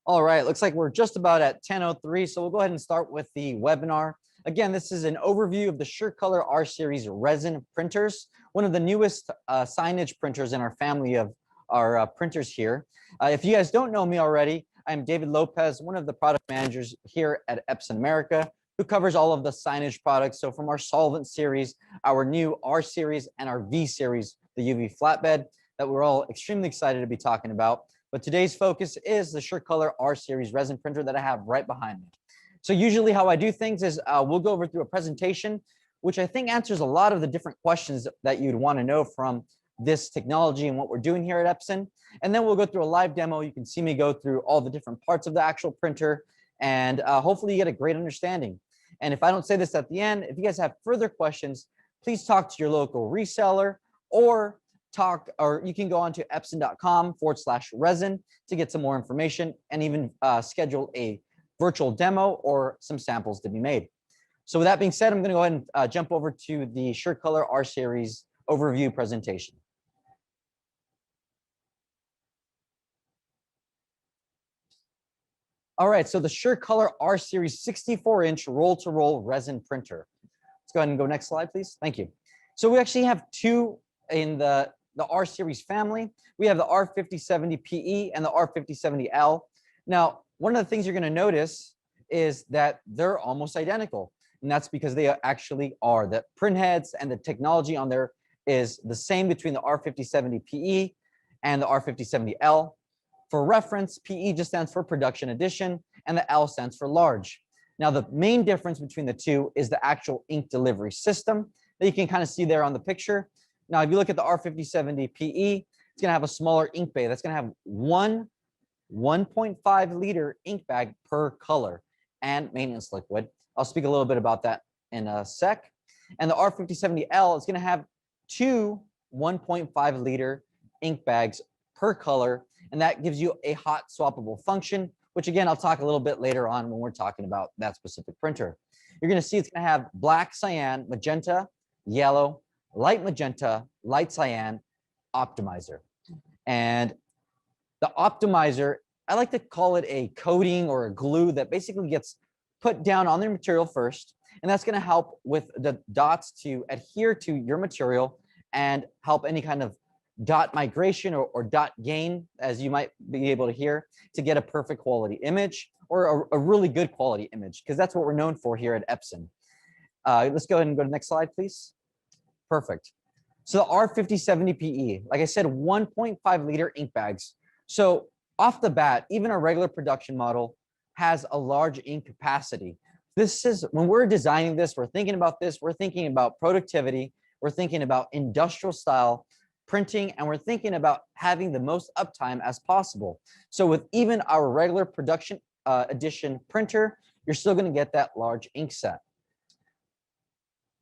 All right, looks like we're just about at 10:03, so we'll go ahead and start with the webinar. Again, this is an overview of the SureColor R Series resin printers, one of the newest signage printers in our family of our printers here. If you guys don't know me already, I'm David Lopez, one of the product managers here at Epson America, who covers all of the signage products. So from our solvent series, our new R series, and our V series, the UV flatbed, that we're all extremely excited to be talking about. But today's focus is the SureColor R Series resin printer that I have right behind me. So usually how I do things is we'll go over through a presentation, which I think answers a lot of the different questions that you'd want to know from this technology and what we're doing here at Epson. And then we'll go through a live demo. You can see me go through all the different parts of the actual printer, and hopefully you get a great understanding. And if I don't say this at the end, if you guys have further questions, please talk to your local reseller, or you can go on to epson.com/resin to get some more information and even schedule a virtual demo or some samples to be made. So with that being said, I'm going to go ahead and jump over to the SureColor R Series overview presentation. All right, so the SureColor R Series 64-inch roll-to-roll resin printer. Let's go ahead and go next slide, please. Thank you. So we actually have two in the R Series family. We have the R5070PE and the R5070L. Now, one of the things you're going to notice is that they're almost identical. And that's because they actually are. The print heads and the technology on there is the same between the R5070PE and the R5070L. For reference, PE just stands for production edition, and the L stands for large. Now, the main difference between the two is the actual ink delivery system that you can kind of see there on the picture. Now, if you look at the R5070PE, it's going to have a smaller ink bay. That's going to have one 1.5 liter ink bag per color and maintenance liquid. I'll speak a little bit about that in a sec. And the R5070L is going to have two 1.5 liter ink bags per color, and that gives you a hot swappable function, which again, I'll talk a little bit later on when we're talking about that specific printer. You're going to see it's going to have black, cyan, magenta, yellow, light magenta, light cyan optimizer. And the optimizer, I like to call it a coating or a glue that basically gets put down on the material first. And that's going to help with the dots to adhere to your material and help any kind of dot migration or dot gain, as you might be able to hear, to get a perfect quality image or a really good quality image, because that's what we're known for here at Epson. Let's go ahead and go to the next slide, please. Perfect. So the R5070PE, like I said, 1.5 liter ink bags. So off the bat, even a regular production model has a large ink capacity. This is, when we're designing this, we're thinking about productivity, we're thinking about industrial style printing, and we're thinking about having the most uptime as possible. So with even our regular production edition printer, you're still going to get that large ink set.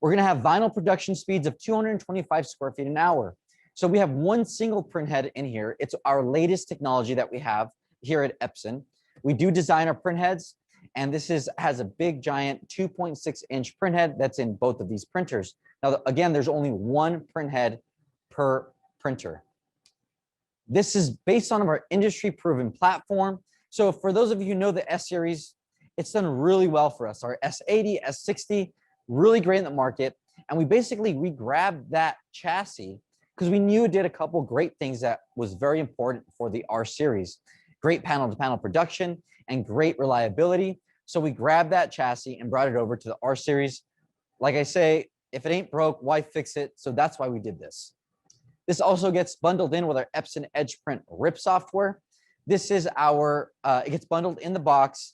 We're going to have vinyl production speeds of 225 square feet an hour. So we have one single print head in here. It's our latest technology that we have here at Epson. We do design our print heads, and this has a big giant 2.6-inch print head that's in both of these printers. Now, again, there's only one print head per printer. This is based on our industry-proven platform. So for those of you who know the S series, it's done really well for us. Our S80, S60, really great in the market. And we grabbed that chassis because we knew it did a couple great things that was very important for the R series. Great panel-to-panel production and great reliability. So we grabbed that chassis and brought it over to the R series. Like I say, if it ain't broke, why fix it? So that's why we did this. This also gets bundled in with our Epson Edge Print RIP software. This is our, it gets bundled in the box,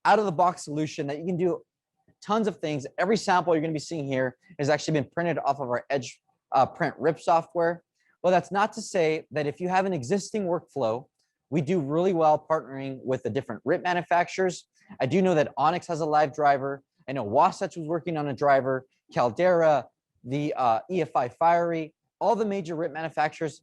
out of the box solution that you can do tons of things. Every sample you're going to be seeing here has actually been printed off of our Edge Print RIP software. Well, that's not to say that if you have an existing workflow, we do really well partnering with the different RIP manufacturers. I do know that Onyx has a live driver. I know Wasatch was working on a driver, Caldera, the EFI Fiery, all the major RIP manufacturers.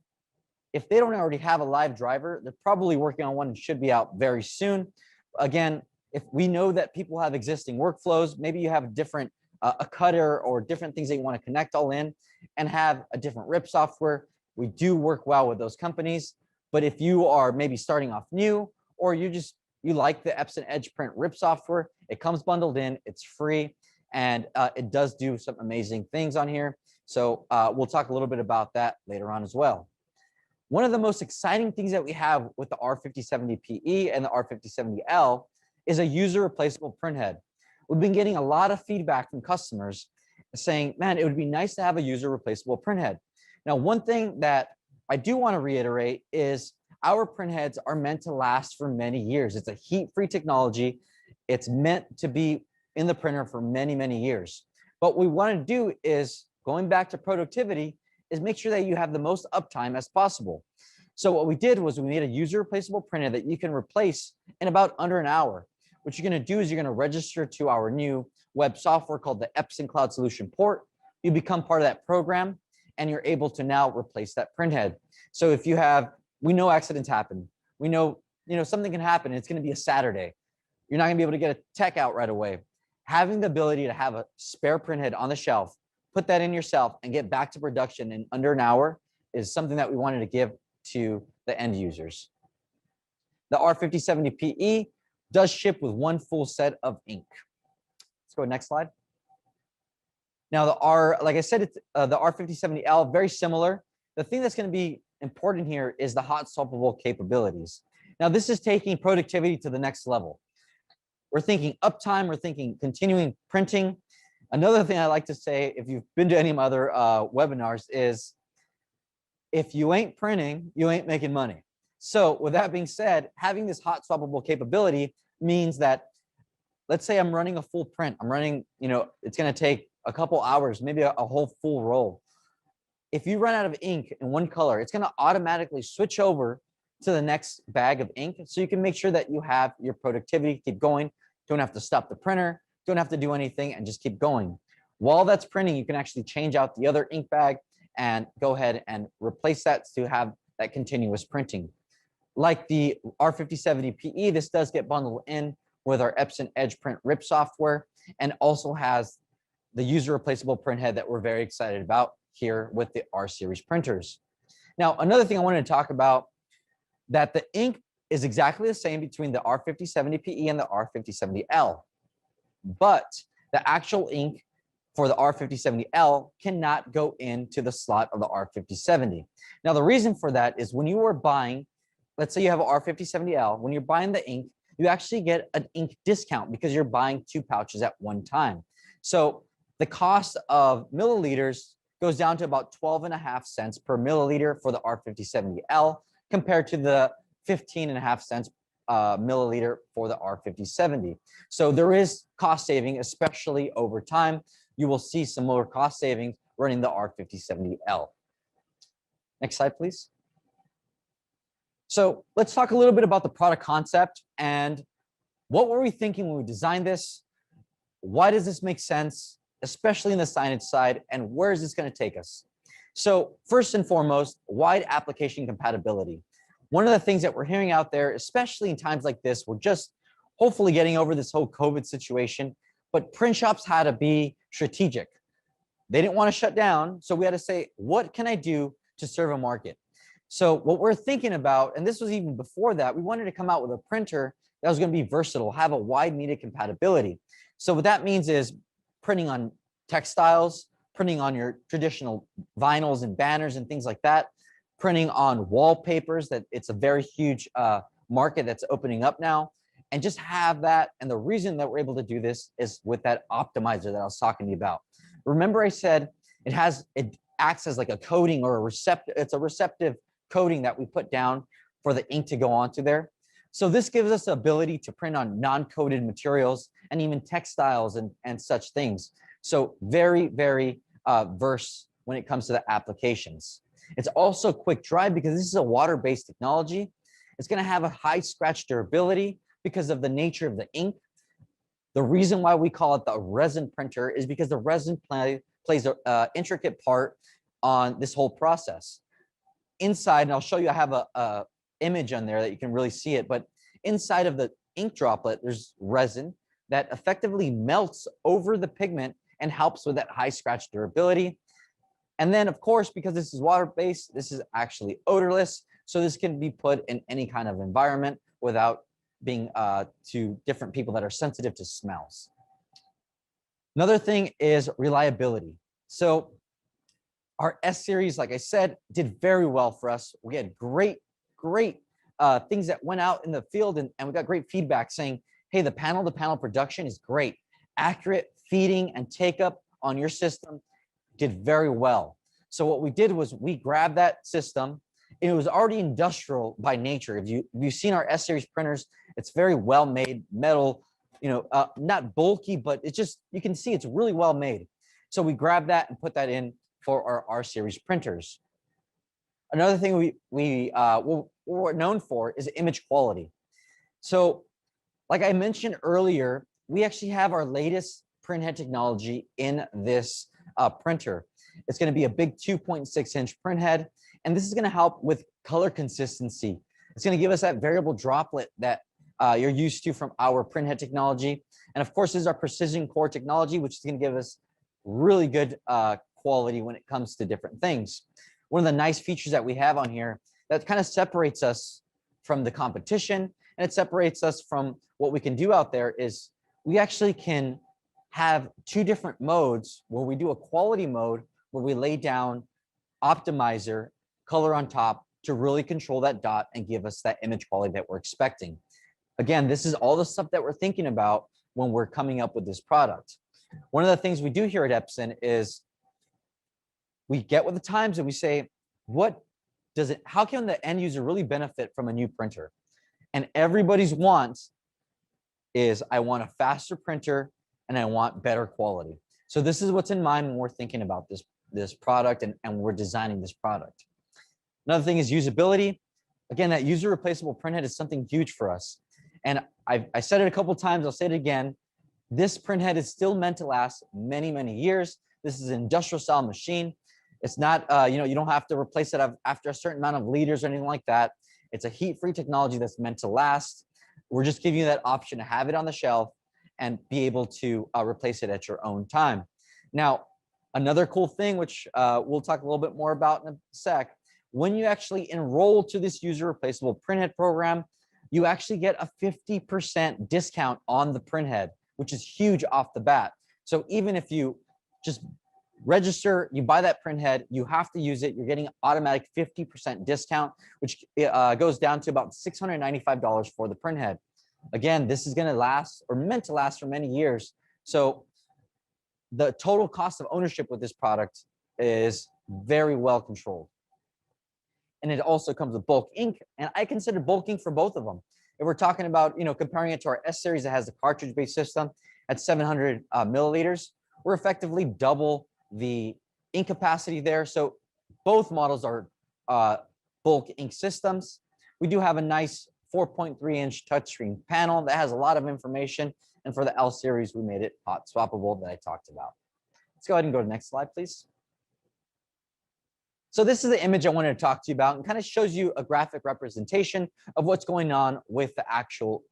If they don't already have a live driver, they're probably working on one and should be out very soon. Again, if we know that people have existing workflows, maybe you have a different a cutter or different things that you want to connect all in and have a different RIP software, we do work well with those companies. But if you are maybe starting off new, or you just you like the Epson Edge Print Rip software, it comes bundled in, it's free, and it does do some amazing things on here. So we'll talk a little bit about that later on as well. One of the most exciting things that we have with the R5070PE and the R5070L is a user replaceable printhead. We've been getting a lot of feedback from customers saying, man, it would be nice to have a user replaceable printhead. Now, one thing that I do want to reiterate is our printheads are meant to last for many years. It's a heat-free technology. It's meant to be in the printer for many, many years. But what we want to do is, going back to productivity, is make sure that you have the most uptime as possible. So what we did was we made a user replaceable printer that you can replace in about under an hour. What you're going to do is you're going to register to our new web software called the Epson Cloud Solution Port. You become part of that program, and you're able to now replace that printhead. So if you have, we know accidents happen. We know, something can happen. It's going to be a Saturday. You're not going to be able to get a tech out right away. Having the ability to have a spare printhead on the shelf, put that in yourself, and get back to production in under an hour is something that we wanted to give to the end users. The R5070PE does ship with one full set of ink. Let's go next slide. Now like I said, it's the R5070L, very similar. The thing that's going to be important here is the hot swappable capabilities. Now this is taking productivity to the next level. We're thinking uptime, we're thinking continuing printing. Another thing I like to say, if you've been to any of my other webinars, is if you ain't printing, you ain't making money. So with that being said, having this hot swappable capability means that, let's say I'm running a full print. I'm running, it's going to take a couple hours, maybe a whole full roll. If you run out of ink in one color, it's going to automatically switch over to the next bag of ink. So you can make sure that you have your productivity keep going. Don't have to stop the printer. Don't have to do anything, and just keep going. While that's printing, you can actually change out the other ink bag and go ahead and replace that to have that continuous printing. Like the R5070PE, this does get bundled in with our Epson Edge Print Rip software, and also has the user replaceable printhead that we're very excited about here with the R series printers. Now, another thing I wanted to talk about, that the ink is exactly the same between the R5070PE and the R5070L. But the actual ink for the R5070L cannot go into the slot of the R5070. Now, the reason for that is when you are buying, let's say you have an R5070L, when you're buying the ink, you actually get an ink discount because you're buying 2 pouches at one time. So the cost of milliliters goes down to about 12.5 cents per milliliter for the R5070L compared to the 15.5 cents milliliter for the R5070. So there is cost saving, especially over time. You will see some more cost savings running the R5070L. Next slide, please. So let's talk a little bit about the product concept and what were we thinking when we designed this? Why does this make sense, especially in the signage side, and where is this going to take us? So first and foremost, wide application compatibility. One of the things that we're hearing out there, especially in times like this, we're just hopefully getting over this whole COVID situation, but print shops had to be strategic. They didn't want to shut down, so we had to say, what can I do to serve a market? So what we're thinking about, and this was even before that, we wanted to come out with a printer that was going to be versatile, have a wide media compatibility. So what that means is printing on textiles, printing on your traditional vinyls and banners and things like that, printing on wallpapers, that it's a very huge market that's opening up now, and just have that. And the reason that we're able to do this is with that optimizer that I was talking to you about. Remember I said it acts as like a coating or a receptive, it's a receptive coating that we put down for the ink to go onto there. So this gives us the ability to print on non-coated materials and even textiles and such things. So very, very versed when it comes to the applications. It's also quick dry because this is a water-based technology. It's going to have a high scratch durability because of the nature of the ink. The reason why we call it the resin printer is because the resin plays an intricate part on this whole process. Inside, and I'll show you, I have a image on there that you can really see it, but inside of the ink droplet, there's resin that effectively melts over the pigment and helps with that high scratch durability. And then, of course, because this is water-based, this is actually odorless. So this can be put in any kind of environment without being to different people that are sensitive to smells. Another thing is reliability. So our S series, like I said, did very well for us. We had great things that went out in the field, and we got great feedback saying, hey, the panel-to-panel production is great. Accurate feeding and take-up on your system did very well. So what we did was we grabbed that system. It was already industrial by nature. If you've seen our S series printers, it's very well made, metal, not bulky, but it's just, you can see it's really well made. So we grabbed that and put that in for our R series printers. Another thing what we're known for is image quality. So like I mentioned earlier, we actually have our latest printhead technology in this printer. It's going to be a big 2.6-inch printhead, and this is going to help with color consistency. It's going to give us that variable droplet that you're used to from our printhead technology. And of course, this is our precision core technology, which is going to give us really good quality when it comes to different things. One of the nice features that we have on here that kind of separates us from the competition, and it separates us from what we can do out there, is we actually can have two different modes where we do a quality mode where we lay down optimizer color on top to really control that dot and give us that image quality that we're expecting. Again, this is all the stuff that we're thinking about when we're coming up with this product. One of the things we do here at Epson is we get with the times and we say, how can the end user really benefit from a new printer? And everybody's want is, I want a faster printer and I want better quality. So this is what's in mind when we're thinking about this product and we're designing this product. Another thing is usability. Again, that user replaceable printhead is something huge for us. And I said it a couple of times, I'll say it again. This printhead is still meant to last many, many years. This is an industrial style machine. It's not, you don't have to replace it after a certain amount of liters or anything like that. It's a heat-free technology that's meant to last. We're just giving you that option to have it on the shelf and be able to replace it at your own time. Now, another cool thing, which we'll talk a little bit more about in a sec, when you actually enroll to this user replaceable printhead program, you actually get a 50% discount on the printhead, which is huge off the bat. So even if you just register, you buy that printhead, you have to use it, you're getting an automatic 50% discount, which goes down to about $695 for the printhead. Again, this is going to last, or meant to last, for many years. So the total cost of ownership with this product is very well controlled. And it also comes with bulk ink, and I consider bulk ink for both of them. If we're talking about, comparing it to our S series that has the cartridge-based system at 700 milliliters, we're effectively double the ink capacity there. So both models are bulk ink systems. We do have a nice 4.3-inch touchscreen panel that has a lot of information. And for the L series, we made it hot swappable that I talked about. Let's go ahead and go to the next slide, please. So this is the image I wanted to talk to you about, and kind of shows you a graphic representation of what's going on with the actual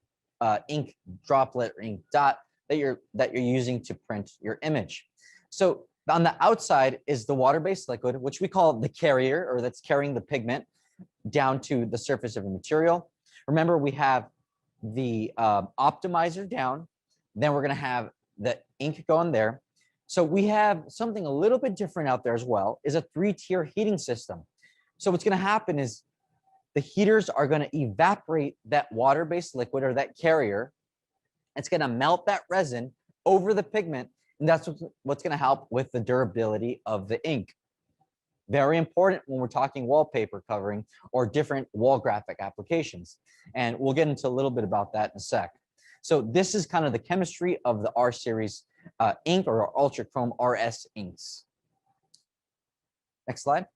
ink droplet or ink dot that you're using to print your image. So on the outside is the water-based liquid, which we call the carrier, or that's carrying the pigment down to the surface of the material. Remember, we have the optimizer down, then we're going to have the ink going there. So we have something a little bit different out there as well, is a 3-tier heating system. So what's going to happen is the heaters are going to evaporate that water-based liquid, or that carrier. It's going to melt that resin over the pigment, and that's what's going to help with the durability of the ink. Very important when we're talking wallpaper covering or different wall graphic applications. And we'll get into a little bit about that in a sec. So this is kind of the chemistry of the R series ink, or Ultra Chrome RS inks. Next slide.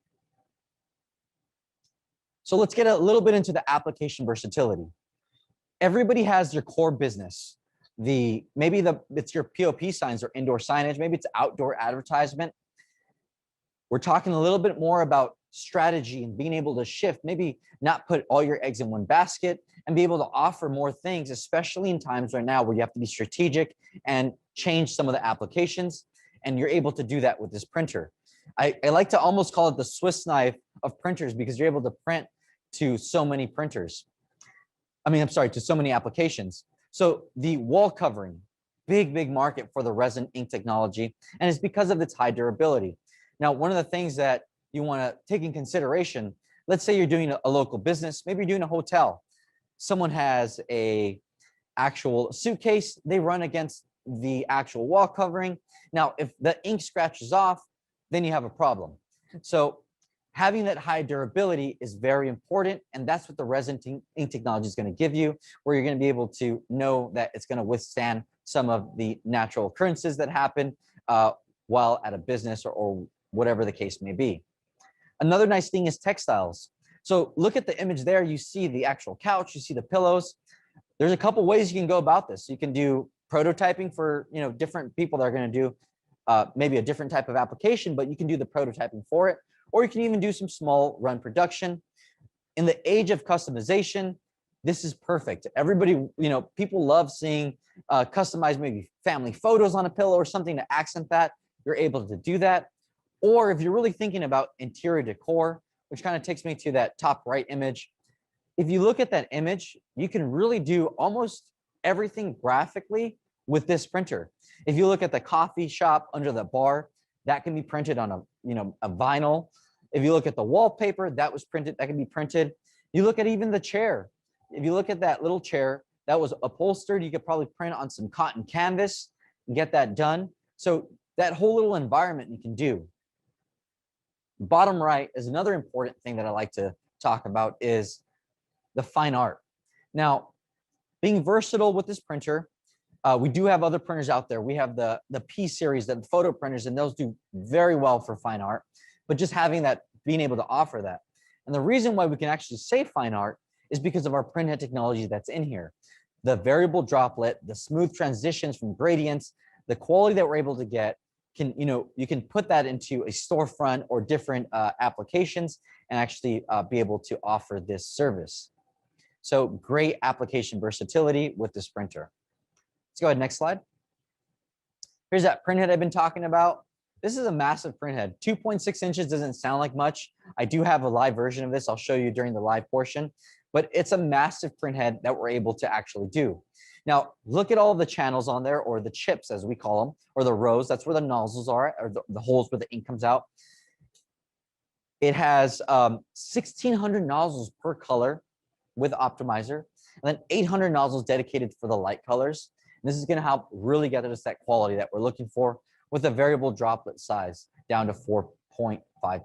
So let's get a little bit into the application versatility. Everybody has their core business. Maybe it's your POP signs or indoor signage, maybe it's outdoor advertisement. We're talking a little bit more about strategy and being able to shift, maybe not put all your eggs in one basket, and be able to offer more things, especially in times right now where you have to be strategic and change some of the applications. And you're able to do that with this printer. I like to almost call it the Swiss knife of printers, because you're able to print to so many printers. I'm sorry, to so many applications. So the wall covering, big market for the resin ink technology, and it's because of its high durability. Now, one of the things that you want to take in consideration, let's say you're doing a local business, maybe you're doing a hotel. Someone has a actual suitcase, they run against the actual wall covering. Now, if the ink scratches off, then you have a problem. So having that high durability is very important, and that's what the resin ink technology is going to give you, where you're going to be able to know that it's going to withstand some of the natural occurrences that happen while at a business or whatever the case may be. Another nice thing is textiles. So look at the image there. You see the actual couch, you see the pillows. There's a couple ways you can go about this. You can do prototyping for different people that are going to do maybe a different type of application, but you can do the prototyping for it, or you can even do some small run production. In the age of customization, this is perfect. Everybody, people love seeing customized maybe family photos on a pillow or something to accent that. You're able to do that. Or if you're really thinking about interior decor, which kind of takes me to that top right image. If you look at that image, you can really do almost everything graphically with this printer. If you look at the coffee shop under the bar, that can be printed on a vinyl. If you look at the wallpaper, that can be printed. You look at even the chair. If you look at that little chair that was upholstered, you could probably print on some cotton canvas and get that done. So that whole little environment you can do. Bottom right is another important thing that I like to talk about is the fine art. Now, being versatile with this printer, we do have other printers out there. We have the P series, the photo printers, and those do very well for fine art. But just having that, being able to offer that. And the reason why we can actually say fine art is because of our printhead technology that's in here. The variable droplet, the smooth transitions from gradients, the quality that we're able to get, you can put that into a storefront or different applications and actually be able to offer this service. So great application versatility with this printer. Let's go ahead, next slide. Here's that printhead I've been talking about. This is a massive printhead. 2.6 inches doesn't sound like much. I do have a live version of this. I'll show you during the live portion, but it's a massive printhead that we're able to actually do. Now, look at all the channels on there, or the chips as we call them, or the rows. That's where the nozzles are, or the holes where the ink comes out. It has 1,600 nozzles per color with optimizer, and then 800 nozzles dedicated for the light colors. And this is going to help really get us that quality that we're looking for with a variable droplet size down to 4.5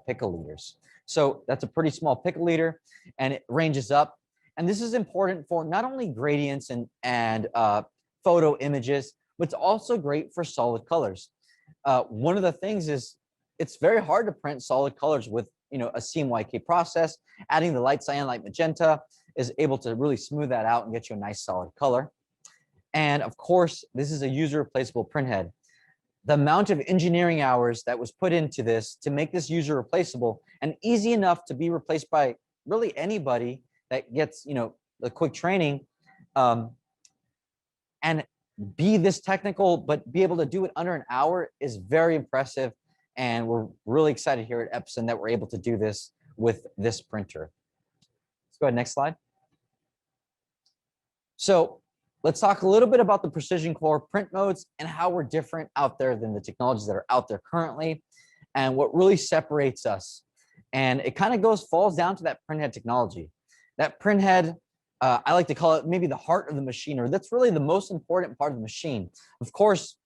picoliters. So that's a pretty small picoliter, and it ranges up. And this is important for not only gradients and photo images, but it's also great for solid colors. One of the things is it's very hard to print solid colors with a CMYK process. Adding the light cyan, light magenta is able to really smooth that out and get you a nice solid color. And of course, this is a user replaceable printhead. The amount of engineering hours that was put into this to make this user replaceable and easy enough to be replaced by really anybody that gets the quick training and be this technical, but be able to do it under an hour is very impressive. And we're really excited here at Epson that we're able to do this with this printer. Let's go ahead, next slide. So let's talk a little bit about the precision core print modes and how we're different out there than the technologies that are out there currently and what really separates us. And it kind of falls down to that printhead technology. That printhead, I like to call it maybe the heart of the machine, or that's really the most important part of the machine. Of course,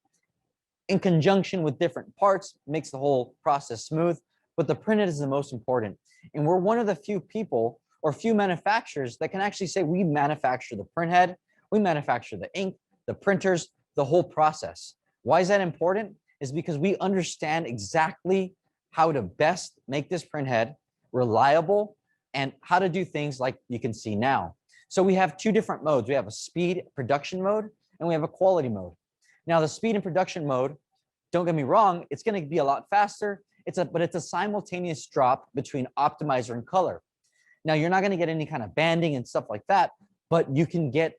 in conjunction with different parts, makes the whole process smooth, but the printhead is the most important. And we're one of the few people or few manufacturers that can actually say we manufacture the printhead, we manufacture the ink, the printers, the whole process. Why is that important? Is because we understand exactly how to best make this printhead reliable and how to do things like you can see now. So we have two different modes. We have a speed production mode and we have a quality mode. Now the speed and production mode, don't get me wrong, it's going to be a lot faster. But it's a simultaneous drop between optimizer and color. Now you're not going to get any kind of banding and stuff like that, but you can get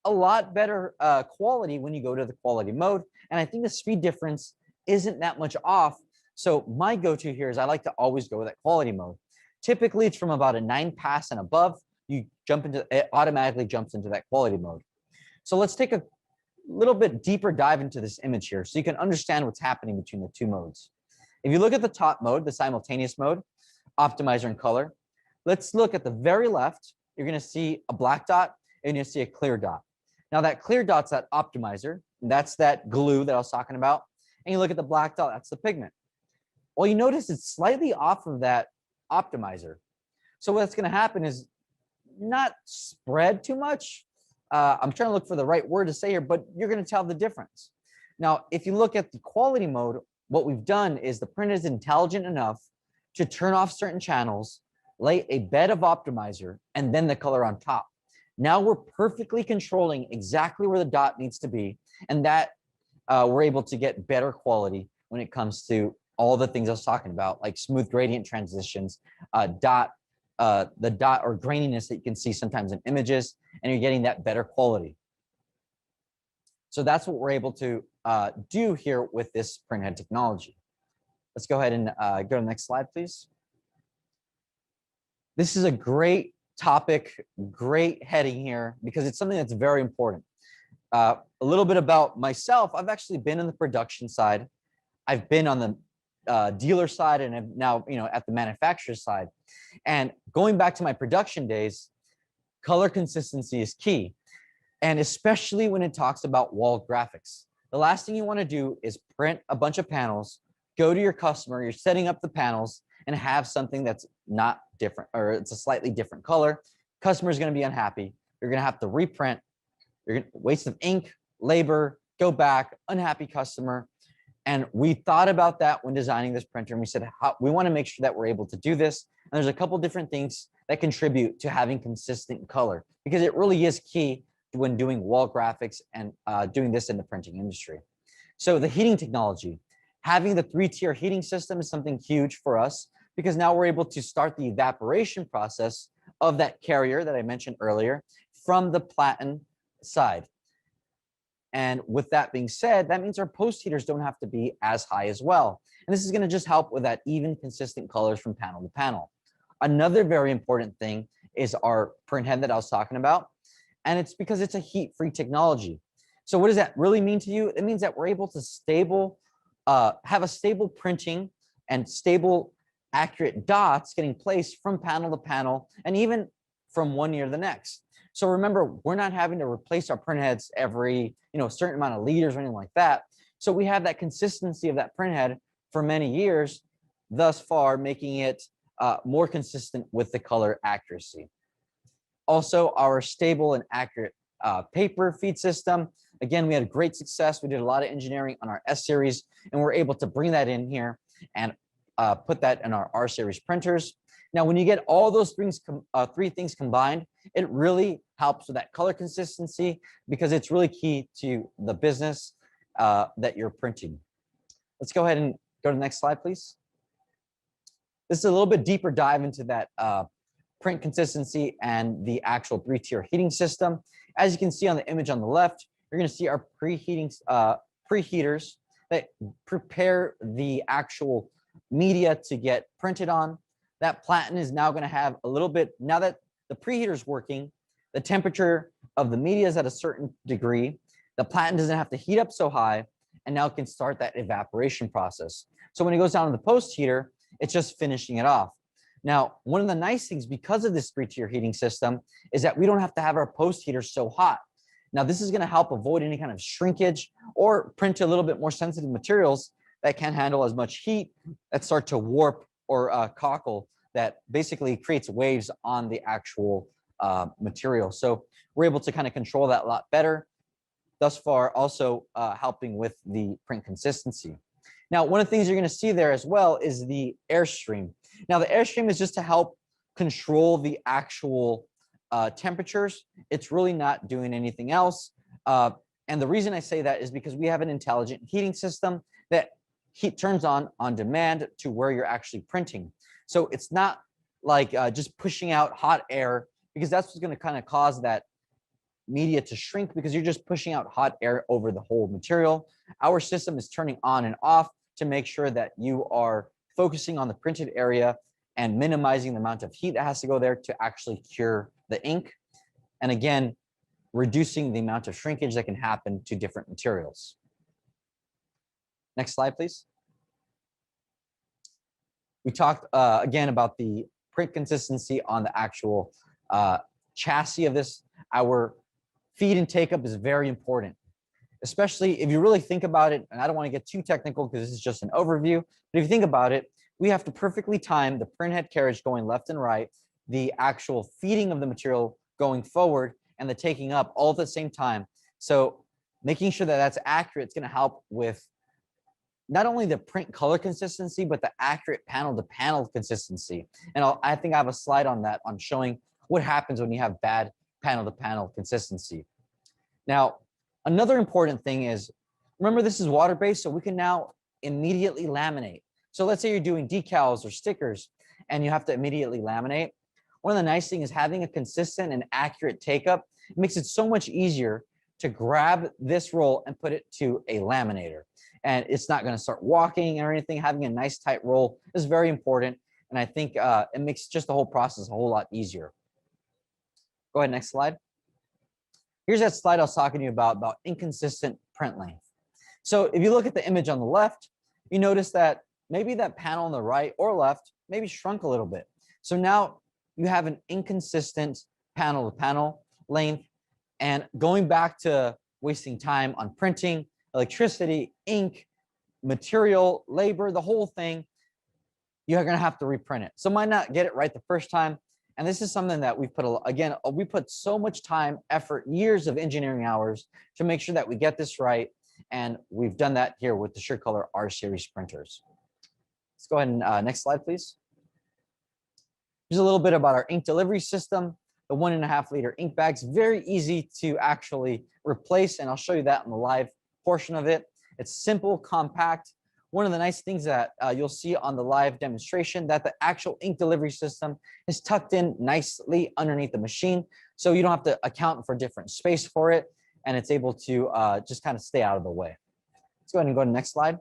a lot better quality when you go to the quality mode. And I think the speed difference isn't that much off. So my go-to here is I like to always go with that quality mode. Typically it's from about a 9 pass and above, it automatically jumps into that quality mode. So let's take a little bit deeper dive into this image here so you can understand what's happening between the two modes. If you look at the top mode, the simultaneous mode, optimizer and color, let's look at the very left. You're going to see a black dot and you'll see a clear dot. Now that clear dot's that optimizer. That's that glue that I was talking about. And you look at the black dot, that's the pigment. Well, you notice it's slightly off of that optimizer. So what's going to happen is not spread too much. I'm trying to look for the right word to say here, but you're going to tell the difference. Now, if you look at the quality mode, what we've done is the print is intelligent enough to turn off certain channels, lay a bed of optimizer, and then the color on top. Now we're perfectly controlling exactly where the dot needs to be, and that we're able to get better quality when it comes to all the things I was talking about, like smooth gradient transitions, the dot or graininess that you can see sometimes in images, and you're getting that better quality. So that's what we're able to do here with this printhead technology. Let's go ahead and go to the next slide, please. This is a great topic, great heading here, because it's something that's very important. A little bit about myself. I've actually been in the production side. I've been on the dealer side, and I'm now, at the manufacturer side. And going back to my production days, color consistency is key. And especially when it talks about wall graphics. The last thing you want to do is print a bunch of panels, go to your customer, you're setting up the panels, and have something that's not different, or it's a slightly different color. Customer's going to be unhappy. You're going to have to reprint. You're going to waste of ink, labor, go back, unhappy customer. And we thought about that when designing this printer, and we said, we want to make sure that we're able to do this. And there's a couple different things that contribute to having consistent color, because it really is key when doing wall graphics and doing this in the printing industry. So the heating technology, having the 3-tier heating system is something huge for us, because now we're able to start the evaporation process of that carrier that I mentioned earlier from the platen side. And with that being said, that means our post heaters don't have to be as high as well. And this is going to just help with that even, consistent colors from panel to panel. Another very important thing is our print head that I was talking about. And it's because it's a heat-free technology. So what does that really mean to you? It means that we're able to have a stable printing and stable, accurate dots getting placed from panel to panel, and even from one year to the next. So remember, we're not having to replace our print heads every, certain amount of liters or anything like that. So we have that consistency of that print head for many years, thus far making it more consistent with the color accuracy. Also, our stable and accurate paper feed system. Again, we had great success. We did a lot of engineering on our S series, and we're able to bring that in here and put that in our R series printers. Now, when you get all those things, three things combined, it really helps with that color consistency, because it's really key to the business that you're printing. Let's go ahead and go to the next slide, please. This is a little bit deeper dive into that print consistency and the actual 3-tier heating system. As you can see on the image on the left, you're going to see our preheaters that prepare the actual media to get printed on. That platen is now going to have a little bit, now that the preheater is working, the temperature of the media is at a certain degree. The platen doesn't have to heat up so high, and now it can start that evaporation process. So when it goes down to the post heater, it's just finishing it off. Now, one of the nice things because of this 3-tier heating system is that we don't have to have our post heater so hot. Now, this is going to help avoid any kind of shrinkage or print a little bit more sensitive materials that can't handle as much heat, that start to warp or cockle, that basically creates waves on the actual material. So we're able to kind of control that a lot better. Thus far, also helping with the print consistency. Now, one of the things you're going to see there as well is the airstream. Now, the airstream is just to help control the actual temperatures. It's really not doing anything else. And the reason I say that is because we have an intelligent heating system that turns on demand to where you're actually printing. So it's not like just pushing out hot air, because that's what's going to kind of cause that media to shrink, because you're just pushing out hot air over the whole material. Our system is turning on and off to make sure that you are focusing on the printed area and minimizing the amount of heat that has to go there to actually cure the ink. And again, reducing the amount of shrinkage that can happen to different materials. Next slide, please. We talked again about the print consistency on the actual chassis of this. Our feed and take up is very important, especially if you really think about it. And I don't want to get too technical because this is just an overview, but if you think about it, we have to perfectly time the printhead carriage going left and right, the actual feeding of the material going forward, and the taking up all at the same time. So making sure that that's accurate is going to help with not only the print color consistency, but the accurate panel to panel consistency. And I think I have a slide on that, on showing what happens when you have bad panel to panel consistency. Now, another important thing is, remember this is water-based, so we can now immediately laminate. So let's say you're doing decals or stickers and you have to immediately laminate. One of the nice things is having a consistent and accurate take-up. It makes it so much easier to grab this roll and put it to a laminator. And it's not going to start walking or anything. Having a nice tight roll is very important. And I think it makes just the whole process a whole lot easier. Go ahead, next slide. Here's that slide I was talking to you about inconsistent print length. So if you look at the image on the left, you notice that maybe that panel on the right or left maybe shrunk a little bit. So now you have an inconsistent panel to panel length. And going back to wasting time on printing, electricity, ink, material, labor, the whole thing, you're going to have to reprint it. So might not get it right the first time. And this is something that we've put, again, we put so much time, effort, years of engineering hours to make sure that we get this right. And we've done that here with the SureColor R series printers. Let's go ahead and next slide, please. Here's a little bit about our ink delivery system. The 1.5 liter ink bags, very easy to actually replace. And I'll show you that in the live portion of it. It's simple, compact. One of the nice things that you'll see on the live demonstration, that the actual ink delivery system is tucked in nicely underneath the machine. So you don't have to account for different space for it. And it's able to just kind of stay out of the way. Let's go ahead and go to the next slide.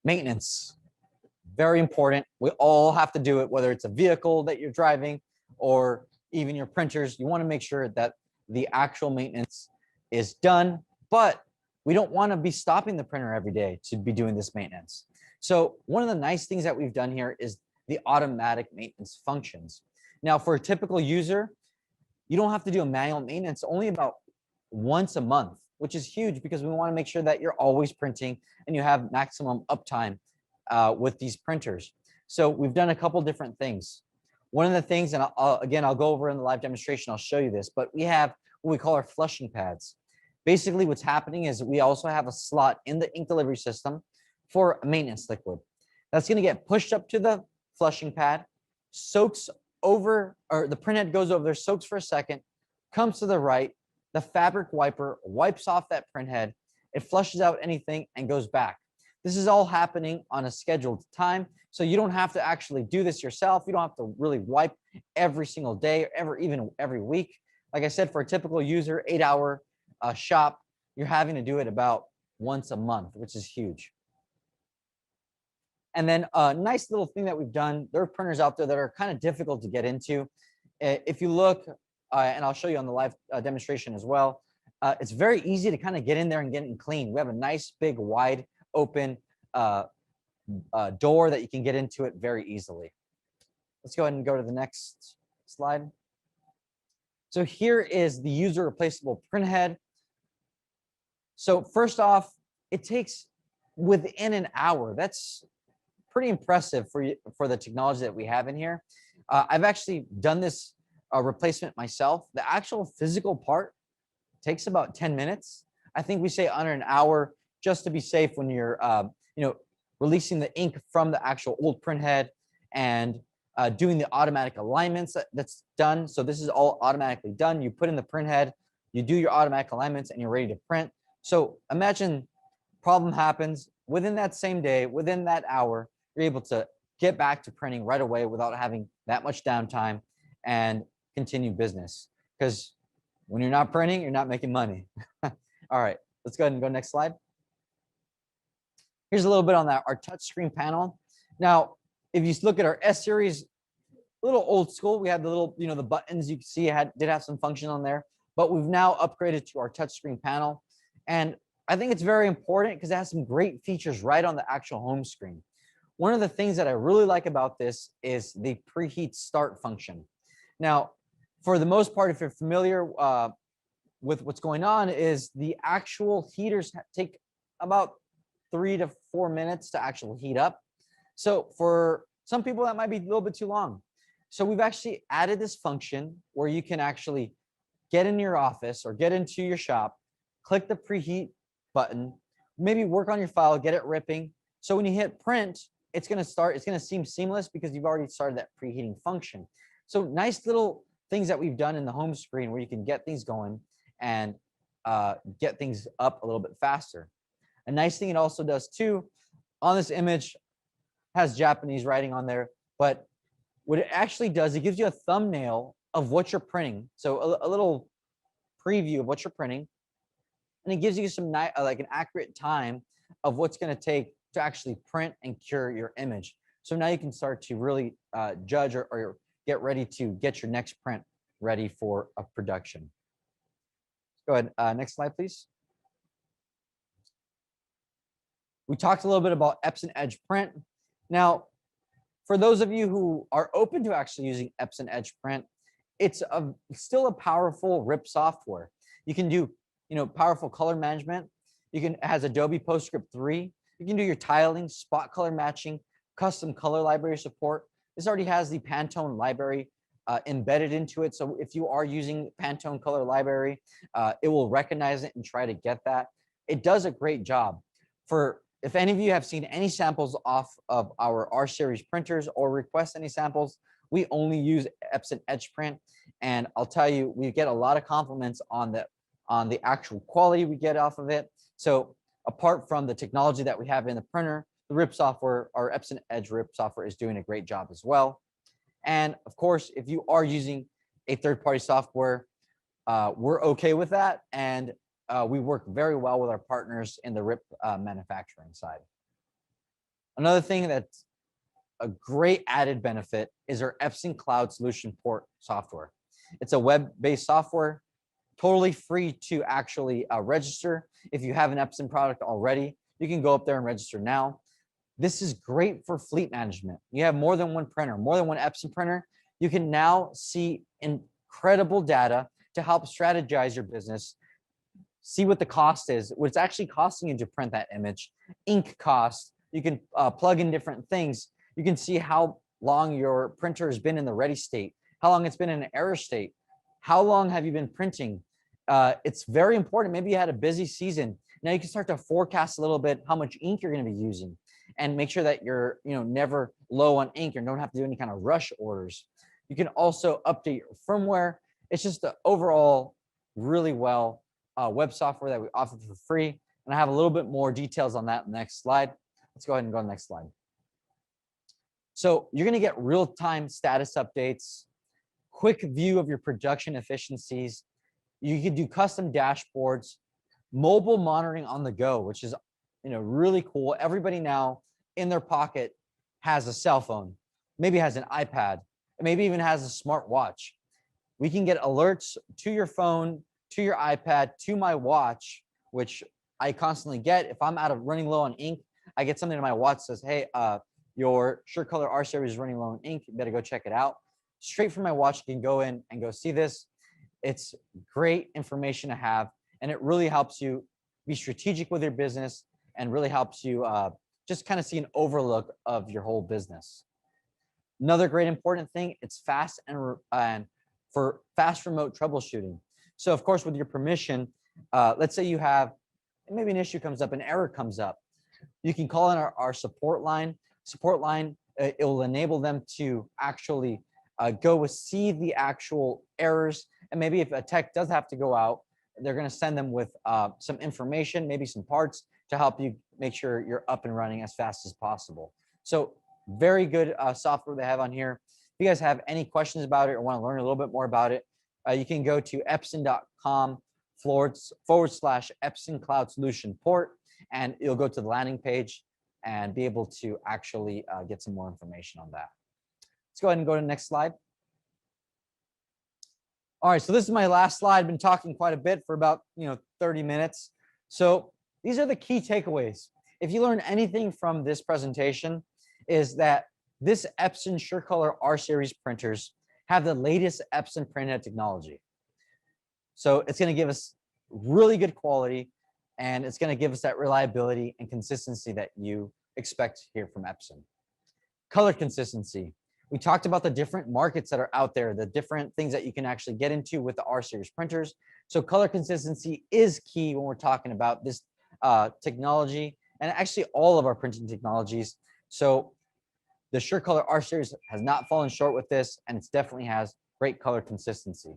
Maintenance, very important. We all have to do it, whether it's a vehicle that you're driving or even your printers. You want to make sure that the actual maintenance is done, but we don't want to be stopping the printer every day to be doing this maintenance. So one of the nice things that we've done here is the automatic maintenance functions. Now, for a typical user, you don't have to do a manual maintenance only about once a month, which is huge because we want to make sure that you're always printing and you have maximum uptime with these printers. So we've done a couple different things. One of the things, and I'll go over in the live demonstration, I'll show you this, but we have what we call our flushing pads. Basically, what's happening is we also have a slot in the ink delivery system for a maintenance liquid. That's going to get pushed up to the flushing pad, soaks over, or the printhead goes over there, soaks for a second, comes to the right, the fabric wiper wipes off that printhead, it flushes out anything and goes back. This is all happening on a scheduled time, so you don't have to actually do this yourself. You don't have to really wipe every single day or even every week. Like I said, for a typical user, 8-hour shop, you're having to do it about once a month, which is huge. And then a nice little thing that we've done, there are printers out there that are kind of difficult to get into. If you look, and I'll show you on the live demonstration as well, it's very easy to kind of get in there and get it clean. We have a nice big wide open door that you can get into it very easily. Let's go ahead and go to the next slide. So here is the user replaceable printhead. So first off, it takes within an hour. That's pretty impressive for the technology that we have in here. I've actually done this replacement myself. The actual physical part takes about 10 minutes. I think we say under an hour just to be safe when you're releasing the ink from the actual old printhead and doing the automatic alignments that's done. So this is all automatically done. You put in the printhead, you do your automatic alignments, and you're ready to print. So imagine problem happens within that same day, within that hour, you're able to get back to printing right away without having that much downtime and continue business. Because when you're not printing, you're not making money. All right, let's go ahead and go next slide. Here's a little bit on that, our touchscreen panel. Now, if you look at our S series, a little old school. We had the little, the buttons you can see did have some function on there, but we've now upgraded to our touchscreen panel. And I think it's very important because it has some great features right on the actual home screen. One of the things that I really like about this is the preheat start function. Now, for the most part, if you're familiar with what's going on, is the actual heaters take about 3 to 4 minutes to actually heat up. So for some people, that might be a little bit too long. So we've actually added this function where you can actually get in your office or get into your shop, click the preheat button, maybe work on your file, get it ripping. So when you hit print, it's going to seem seamless because you've already started that preheating function. So nice little things that we've done in the home screen where you can get things going and get things up a little bit faster. A nice thing it also does too, on this image has Japanese writing on there, but what it actually does, it gives you a thumbnail of what you're printing. So a little preview of what you're printing, and it gives you some like an accurate time of what's going to take to actually print and cure your image. So now you can start to really judge or get ready to get your next print ready for a production. Go ahead. Next slide, please. We talked a little bit about Epson Edge Print. Now, for those of you who are open to actually using Epson Edge Print, it's still a powerful RIP software. You can do, powerful color management. It has Adobe PostScript 3. You can do your tiling, spot color matching, custom color library support. This already has the Pantone library embedded into it. So if you are using Pantone color library, it will recognize it and try to get that. It does a great job. If any of you have seen any samples off of our R series printers or request any samples, we only use Epson Edge Print. And I'll tell you, we get a lot of compliments on the actual quality we get off of it. So apart from the technology that we have in the printer, the RIP software, our Epson Edge RIP software, is doing a great job as well. And of course, if you are using a third-party software, we're okay with that. And we work very well with our partners in the RIP manufacturing side. Another thing that's a great added benefit is our Epson Cloud Solution Port software. It's a web-based software, totally free to actually register. If you have an Epson product already, you can go up there and register now. This is great for fleet management. You have more than one printer, more than one Epson printer. You can now see incredible data to help strategize your business, see what the cost is, what it's actually costing you to print that image, ink cost. You can plug in different things. You can see how long your printer has been in the ready state, how long it's been in an error state, how long have you been printing. It's very important. Maybe you had a busy season. Now you can start to forecast a little bit how much ink you're going to be using and make sure that you're never low on ink and don't have to do any kind of rush orders. You can also update your firmware. It's just the overall really well web software that we offer for free. And I have a little bit more details on that in the next slide. Let's go ahead and go to the next slide. So you're going to get real-time status updates, quick view of your production efficiencies. You can do custom dashboards, mobile monitoring on the go, which is really cool. Everybody now in their pocket has a cell phone, maybe has an iPad, maybe even has a smart watch. We can get alerts to your phone, to your iPad, to my watch, which I constantly get. If I'm running low on ink, I get something in my watch that says, hey, your SureColor R series is running low on ink. You better go check it out. Straight from my watch, you can go in and go see this. It's great information to have, and it really helps you be strategic with your business and really helps you just kind of see an overlook of your whole business. Another great important thing, it's fast and for fast remote troubleshooting. So of course, with your permission, let's say you have maybe an issue comes up, an error comes up. You can call in our support line. Support line, it will enable them to actually go see the actual errors. And maybe if a tech does have to go out, they're going to send them with some information, maybe some parts to help you make sure you're up and running as fast as possible. So very good software they have on here. If you guys have any questions about it or want to learn a little bit more about it, you can go to epson.com/Epson Cloud Solution Port, and you'll go to the landing page and be able to actually get some more information on that. Let's go ahead and go to the next slide. All right, so this is my last slide. I've been talking quite a bit for about 30 minutes. So these are the key takeaways. If you learn anything from this presentation, is that this Epson SureColor R series printers have the latest Epson printhead technology. So it's going to give us really good quality, and it's going to give us that reliability and consistency that you expect here from Epson. Color consistency. We talked about the different markets that are out there, the different things that you can actually get into with the R series printers. So color consistency is key when we're talking about this technology, and actually all of our printing technologies. So the SureColor R series has not fallen short with this, and it definitely has great color consistency.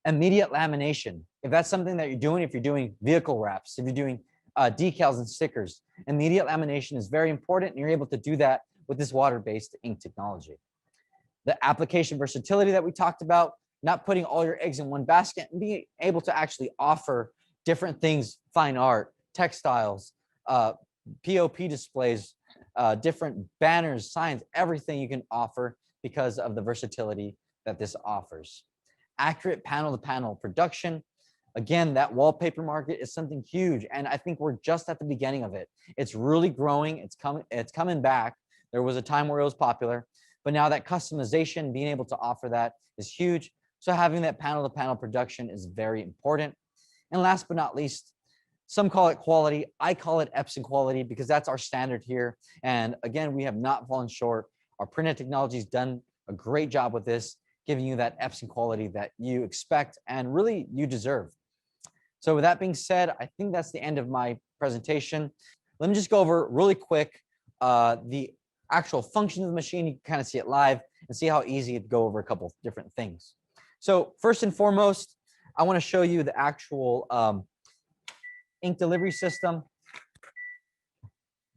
Immediate lamination. If that's something that you're doing, if you're doing vehicle wraps, if you're doing decals and stickers, immediate lamination is very important, and you're able to do that with this water-based ink technology. The application versatility that we talked about, not putting all your eggs in one basket, and being able to actually offer different things, fine art, textiles, POP displays, different banners, signs, everything you can offer because of the versatility that this offers. Accurate panel-to-panel production. Again, that wallpaper market is something huge, and I think we're just at the beginning of it. It's really growing. It's coming back. There was a time where it was popular, but now that customization, being able to offer that is huge. So having that panel-to-panel production is very important. And last but not least, some call it quality. I call it Epson quality because that's our standard here. And again, we have not fallen short. Our printhead technology has done a great job with this, giving you that Epson quality that you expect and really you deserve. So with that being said, I think that's the end of my presentation. Let me just go over really quick the actual function of the machine. You can kind of see it live and see how easy it'd go over a couple of different things. So first and foremost, I want to show you the actual ink delivery system.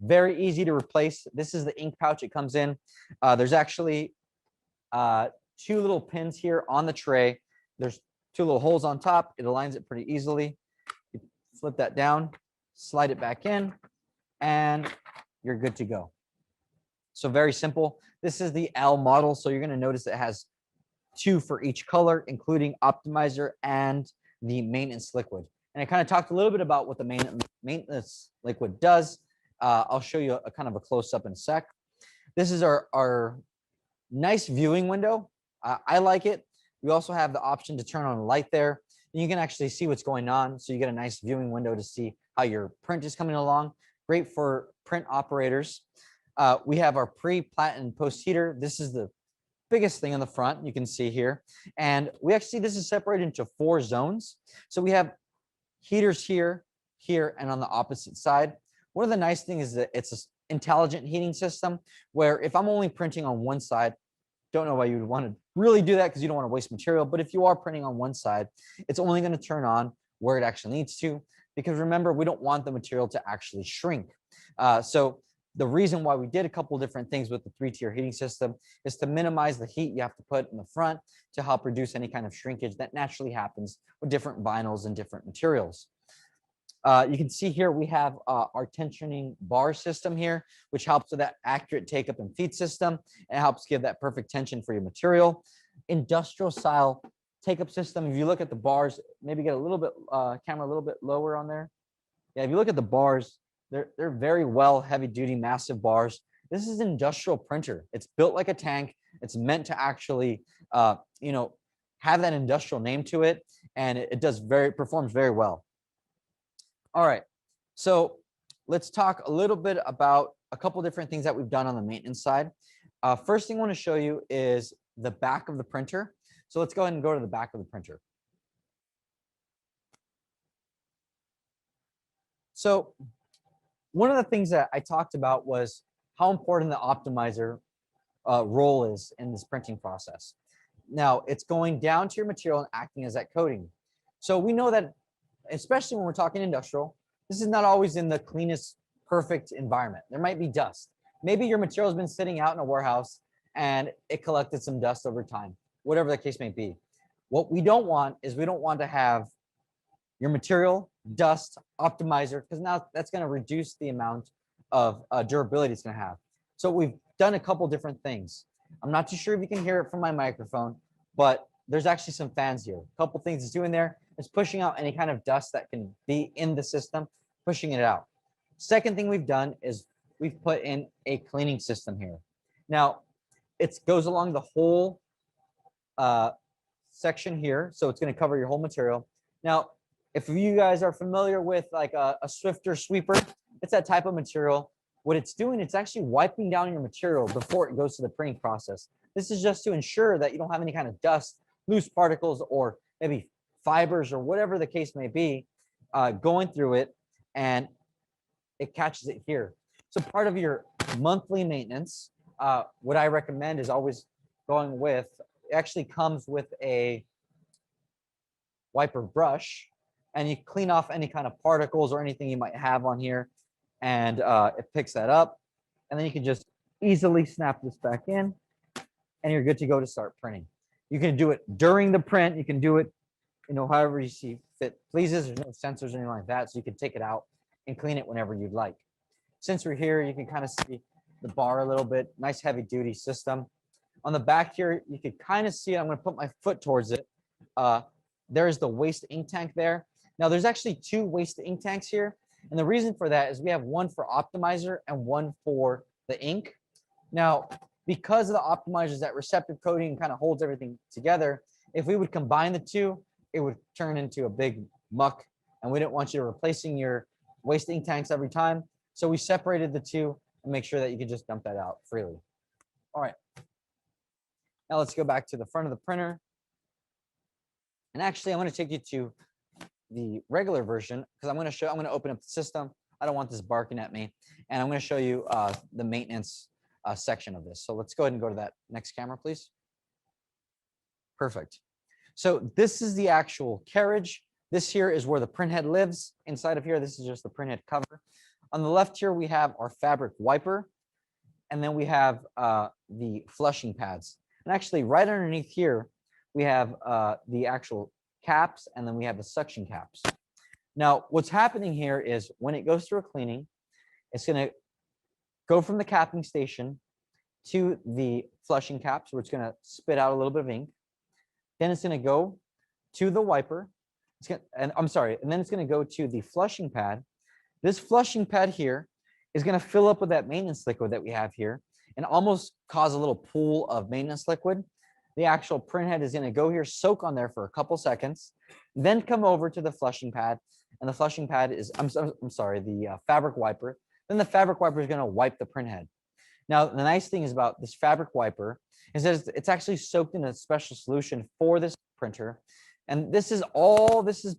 Very easy to replace. This is the ink pouch it comes in. There's actually 2 little pins here on the tray. There's 2 little holes on top. It aligns it pretty easily. You flip that down, slide it back in, and you're good to go. So very simple. This is the L model. So you're going to notice it has 2 for each color, including optimizer and the maintenance liquid. And I kind of talked a little bit about what the maintenance liquid does. I'll show you a kind of a close-up in a sec. This is our nice viewing window. I like it. We also have the option to turn on a light there. And you can actually see what's going on. So you get a nice viewing window to see how your print is coming along. Great for print operators. We have our pre, plat, and post heater. This is the biggest thing on the front, you can see here. And we actually, this is separated into 4 zones. So we have heaters here, here, and on the opposite side. One of the nice things is that it's an intelligent heating system where if I'm only printing on one side, don't know why you would want to really do that because you don't want to waste material. But if you are printing on one side, it's only going to turn on where it actually needs to, because remember, we don't want the material to actually shrink. So the reason why we did a couple of different things with the 3-tier heating system is to minimize the heat you have to put in the front to help reduce any kind of shrinkage that naturally happens with different vinyls and different materials. You can see here we have our tensioning bar system here, which helps with that accurate take up and feed system and helps give that perfect tension for your material. Industrial style take up system. If you look at the bars, maybe get a little bit camera a little bit lower on there. Yeah, if you look at the bars, they're very well heavy duty, massive bars. This is an industrial printer. It's built like a tank. It's meant to actually, have that industrial name to it, and it performs very well. All right, so let's talk a little bit about a couple different things that we've done on the maintenance side. First thing I want to show you is the back of the printer. So let's go ahead and go to the back of the printer. So one of the things that I talked about was how important the optimizer role is in this printing process. Now, it's going down to your material and acting as that coating. So we know that, especially when we're talking industrial, this is not always in the cleanest, perfect environment. There might be dust. Maybe your material has been sitting out in a warehouse and it collected some dust over time, whatever the case may be. What we don't want is we don't want to have your material, dust, optimizer, because now that's going to reduce the amount of durability it's going to have. So we've done a couple different things. I'm not too sure if you can hear it from my microphone, but there's actually some fans here. A couple things it's doing there is pushing out any kind of dust that can be in the system, pushing it out. Second thing we've done is we've put in a cleaning system here. Now, it goes along the whole section here, so it's going to cover your whole material. Now, if you guys are familiar with like a Swifter sweeper, it's that type of material. What it's doing, it's actually wiping down your material before it goes to the printing process. This is just to ensure that you don't have any kind of dust, loose particles, or maybe fibers or whatever the case may be going through it, and it catches it here. So part of your monthly maintenance, what I recommend is always going with, it actually comes with a wiper brush, and you clean off any kind of particles or anything you might have on here, and it picks that up, and then you can just easily snap this back in, and you're good to go to start printing. You can do it during the print. You can do it, however you see fit pleases. There's no sensors or anything like that, so you can take it out and clean it whenever you'd like. Since we're here, you can kind of see the bar a little bit. Nice heavy duty system. On the back here, you can kind of see it. I'm going to put my foot towards it. There's the waste ink tank there. Now, there's actually two waste ink tanks here. And the reason for that is we have one for optimizer and one for the ink. Now, because of the optimizers, that receptive coating kind of holds everything together. If we would combine the two, it would turn into a big muck. And we didn't want you replacing your waste ink tanks every time. So we separated the two and make sure that you can just dump that out freely. All right. Now let's go back to the front of the printer. And actually, I'm going to take you to the regular version because I'm going to open up the system. I don't want this barking at me. And I'm going to show you the maintenance section of this. So let's go ahead and go to that next camera, please. Perfect. So this is the actual carriage. This here is where the printhead lives. Inside of here, this is just the printhead cover. On the left here, we have our fabric wiper. And then we have the flushing pads. And actually, right underneath here, we have the actual caps, and then we have the suction caps. Now, what's happening here is when it goes through a cleaning, it's going to go from the capping station to the flushing caps, where it's going to spit out a little bit of ink. Then it's going to go to the wiper. And then it's going to go to the flushing pad. This flushing pad here is going to fill up with that maintenance liquid that we have here and almost cause a little pool of maintenance liquid. The actual printhead is going to go here, soak on there for a couple seconds, then come over to the flushing pad. And the flushing pad is, the fabric wiper. Then the fabric wiper is going to wipe the printhead. Now, the nice thing is about this fabric wiper is that it's actually soaked in a special solution for this printer. And this is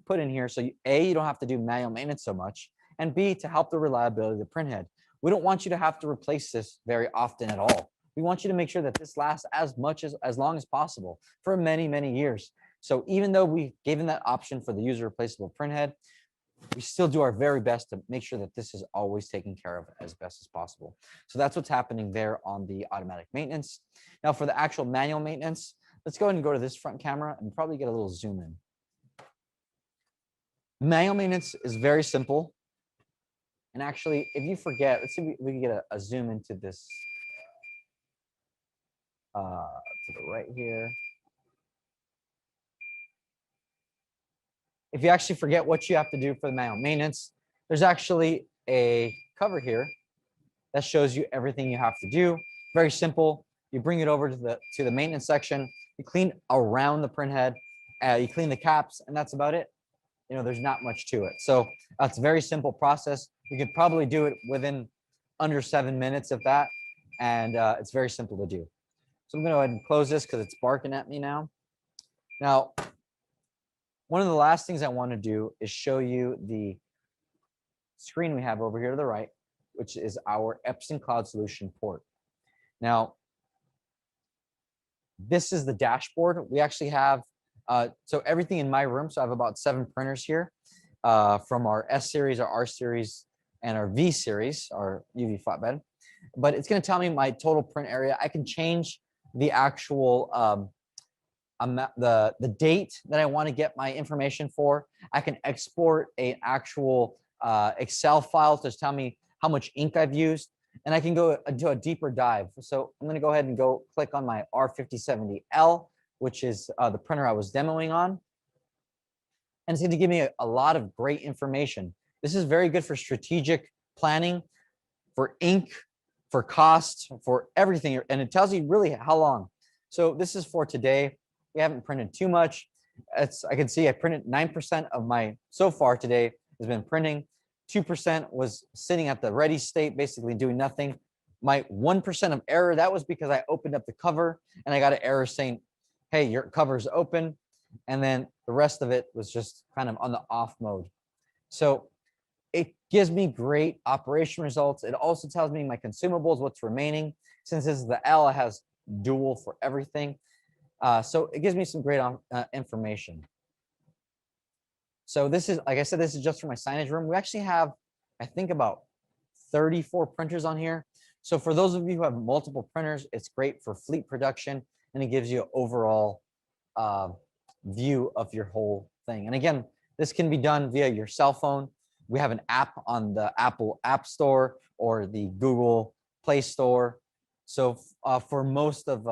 put in here. So you don't have to do manual maintenance so much. And B, to help the reliability of the printhead. We don't want you to have to replace this very often at all. We want you to make sure that this lasts as long as possible for many, many years. So even though we've given that option for the user replaceable printhead, we still do our very best to make sure that this is always taken care of as best as possible. So that's what's happening there on the automatic maintenance. Now for the actual manual maintenance, let's go ahead and go to this front camera and probably get a little zoom in. Manual maintenance is very simple. And actually, if you forget, let's see if we can get a zoom into this to the right here. If you actually forget what you have to do for the manual maintenance, there's actually a cover here that shows you everything you have to do. Very simple. You bring it over to the maintenance section. You clean around the printhead. You clean the caps, and that's about it. There's not much to it. So it's a very simple process. You could probably do it within under 7 minutes of that, and it's very simple to do. So I'm going to go ahead and close this because it's barking at me now. Now, one of the last things I want to do is show you the screen we have over here to the right, which is our Epson Cloud Solution port. Now, this is the dashboard. We actually have, so everything in my room, so I have about 7 printers here from our S series, our R series, and our V series, our UV flatbed. But it's going to tell me my total print area. I can change the actual the date that I want to get my information for. I can export an actual Excel file to tell me how much ink I've used. and I can go into a deeper dive. So I'm going to go ahead and go click on my R5070L, which is the printer I was demoing on. And it's going to give me a lot of great information. This is very good for strategic planning, for ink, for cost, for everything. And it tells you really how long. So this is for today. We haven't printed too much. I can see I printed 9% of my, so far today has been printing. 2% was sitting at the ready state, basically doing nothing. My 1% of error, that was because I opened up the cover and I got an error saying, hey, your cover's open. And then the rest of it was just kind of on the off mode. So it gives me great operation results. It also tells me my consumables, what's remaining. Since this is the L, it has dual for everything. So it gives me some great information. So this is, like I said, this is just for my signage room. We actually have, I think, about 34 printers on here. So for those of you who have multiple printers, it's great for fleet production, and it gives you an overall view of your whole thing. And again, this can be done via your cell phone. We have an app on the Apple App Store or the Google Play Store. So for most of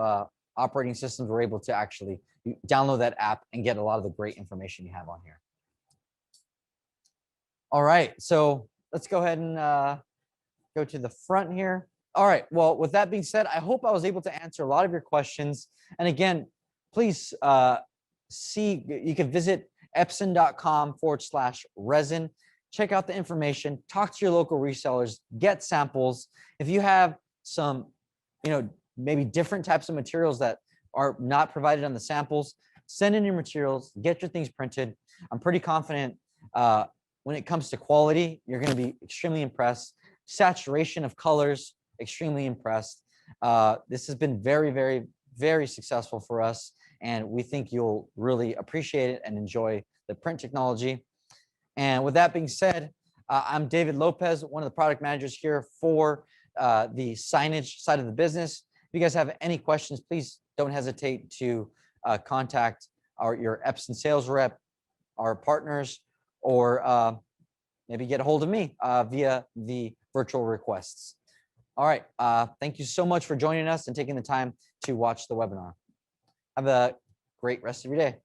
operating systems, we're able to actually download that app and get a lot of the great information you have on here. All right, so let's go ahead and go to the front here. All right, well, with that being said, I hope I was able to answer a lot of your questions. And again, please you can visit epson.com/resin. Check out the information, talk to your local resellers, get samples. If you have some, maybe different types of materials that are not provided on the samples, send in your materials, get your things printed. I'm pretty confident when it comes to quality, you're going to be extremely impressed. Saturation of colors, extremely impressed. This has been very, very, very successful for us, and we think you'll really appreciate it and enjoy the print technology. And with that being said, I'm David Lopez, one of the product managers here for the signage side of the business. If you guys have any questions, please don't hesitate to contact your Epson sales rep, our partners, or maybe get a hold of me via the virtual requests. All right. Thank you so much for joining us and taking the time to watch the webinar. Have a great rest of your day.